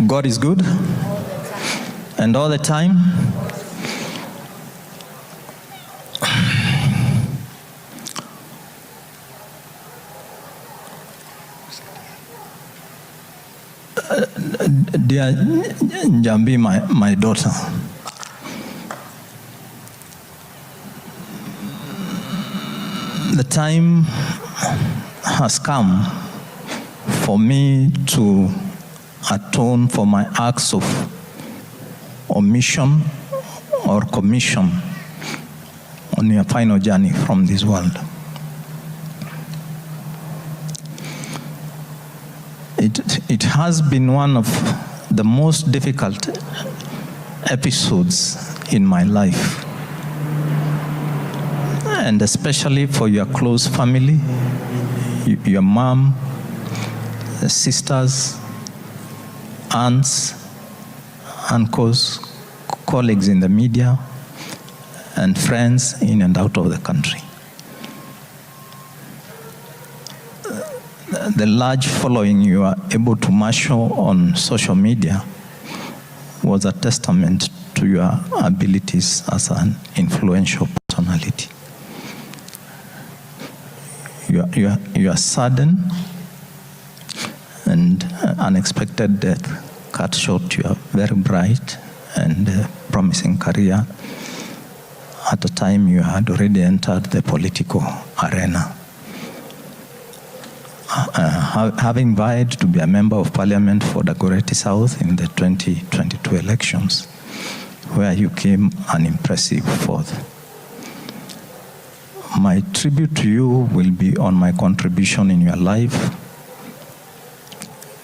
God is good, and all the time. Dear Njambi, my daughter, the time has come for me to atone for my acts of omission or commission on your final journey from this world. It has been one of the most difficult episodes in my life, and especially for your close family, your mom, sisters, aunts, uncles, colleagues in the media, and friends in and out of the country. The large following you are able to marshal on social media was a testament to your abilities as an influential personality. Your sudden and unexpected death cut short your very bright and promising career at a time you had already entered the political arena. Having vied to be a member of parliament for Dagoretti South in the 2022 elections, where you came an impressive fourth. My tribute to you will be on my contribution in your life,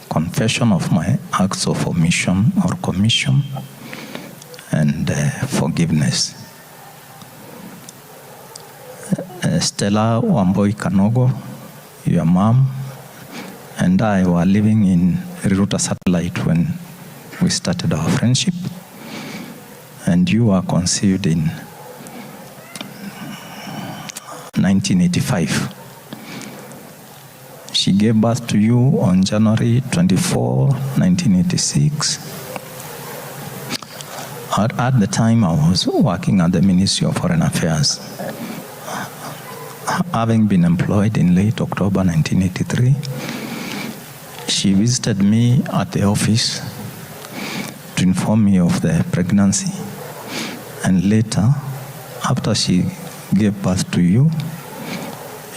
confession of my acts of omission or commission, and forgiveness. Stella Wamboi Kanogo, your mom, and I were living in Ruto satellite when we started our friendship, and you were conceived in 1985. She gave birth to you on January 24, 1986. At the time, I was working at the Ministry of Foreign Affairs. Having been employed in late October 1983, she visited me at the office to inform me of the pregnancy, and later, after she gave birth to you,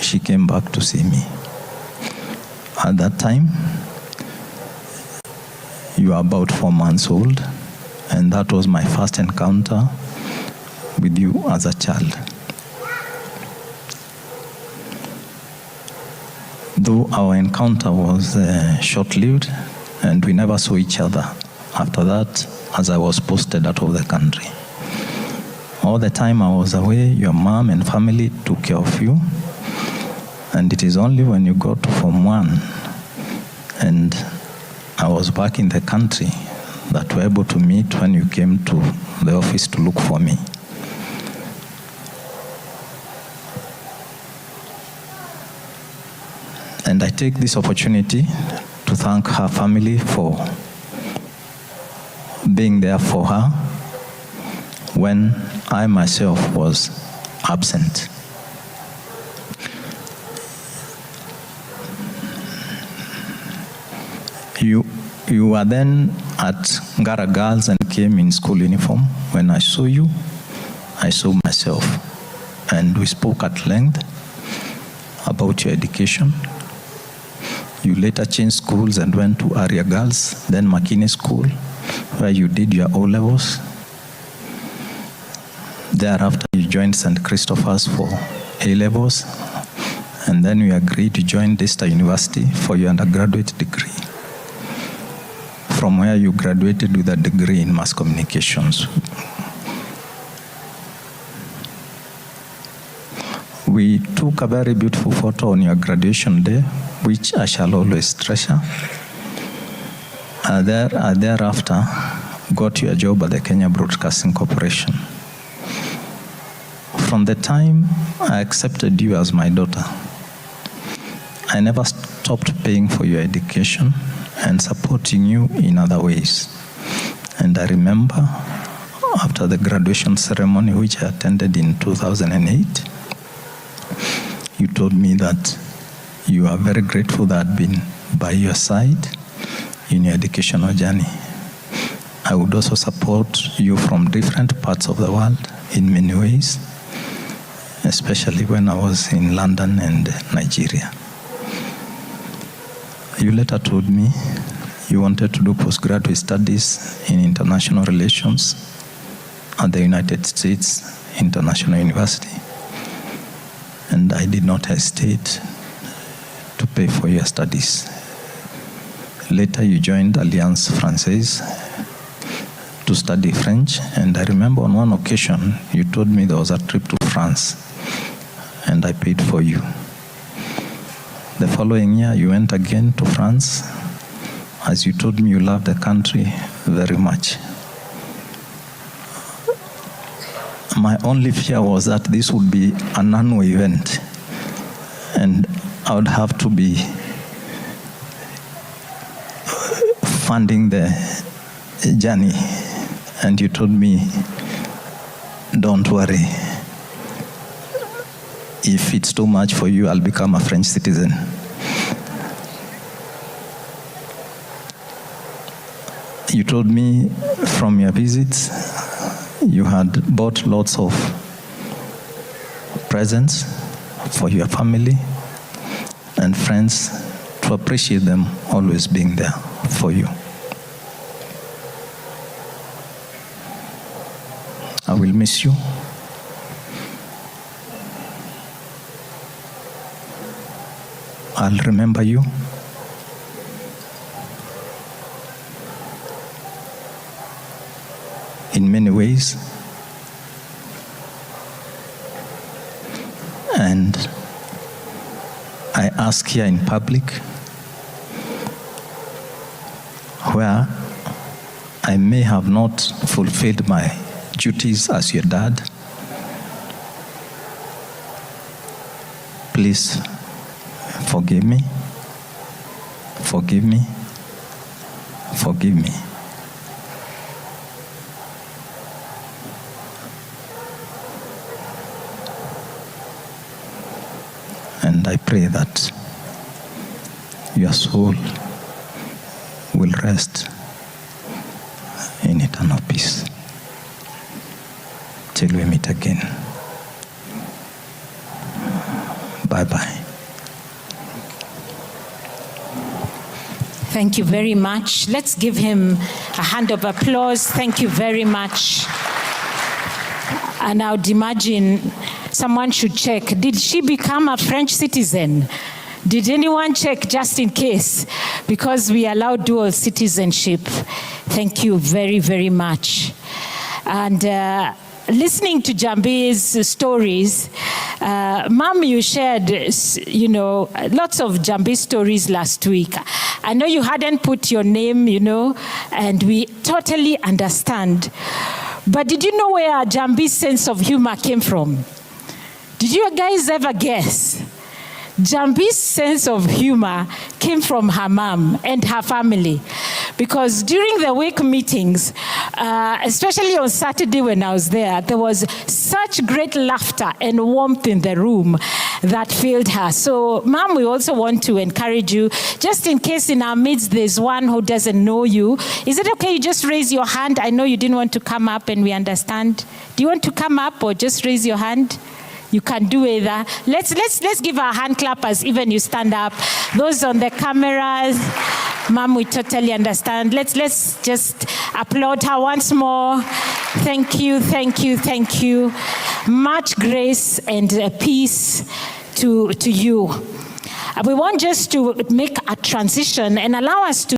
she came back to see me. At that time, you were about 4 months old, and that was my first encounter with you as a child. Though our encounter was short-lived, and we never saw each other after that, as I was posted out of the country. All the time I was away, your mom and family took care of you, and it is only when you got to Form 1 and I was back in the country that we were able to meet when you came to the office to look for me. And I take this opportunity to thank her family for being there for her when I myself was absent. You were then at Ngara Girls and came in school uniform. When I saw you, I saw myself. And we spoke at length about your education. You later changed schools and went to Area Girls, then Makine School, where you did your O-levels. Thereafter, you joined St. Christopher's for A-levels, and then we agreed to join Desta University for your undergraduate degree, from where you graduated with a degree in mass communications. We took a very beautiful photo on your graduation day, which I shall always treasure. Thereafter, got you a job at the Kenya Broadcasting Corporation. From the time I accepted you as my daughter, I never stopped paying for your education and supporting you in other ways. And I remember after the graduation ceremony, which I attended in 2008, you told me that you are very grateful that I've been by your side in your educational journey. I would also support you from different parts of the world in many ways, especially when I was in London and Nigeria. You later told me you wanted to do postgraduate studies in international relations at the United States International University, and I did not hesitate to pay for your studies. Later you joined Alliance Française to study French, and I remember on one occasion you told me there was a trip to France and I paid for you. The following year you went again to France, as you told me you loved the country very much. My only fear was that this would be an annual event and I would have to be funding the journey. And you told me, don't worry. If it's too much for you, I'll become a French citizen. You told me from your visits, you had bought lots of presents for your family and friends to appreciate them always being there for you. I will miss you. I'll remember you. In many ways. And I ask here in public, where I may have not fulfilled my duties as your dad, please forgive me, forgive me, forgive me. And I pray that your soul will rest in eternal peace. Till we meet again. Bye-bye. Thank you very much. Let's give him a hand of applause. Thank you very much. And I would imagine someone should check. Did she become a French citizen? Did anyone check just in case? Because we allow dual citizenship. Thank you very, very much. And listening to Njambi's stories, Mom, you shared, lots of Njambi stories last week. I know you hadn't put your name, and we totally understand. But did you know where Njambi's sense of humor came from? Did you guys ever guess? Njambi's sense of humor came from her mom and her family. Because during the week meetings, especially on Saturday when I was there was such great laughter and warmth in the room that filled her. So, Mom, we also want to encourage you, just in case in our midst there's one who doesn't know you, is it okay you just raise your hand? I know you didn't want to come up and we understand. Do you want to come up or just raise your hand? You can do either. Let's give our hand clappers even you stand up. Those on the cameras, Mom, we totally understand. Let's just applaud her once more. Thank you, thank you, thank you. Much grace and peace to you. We want just to make a transition and allow us to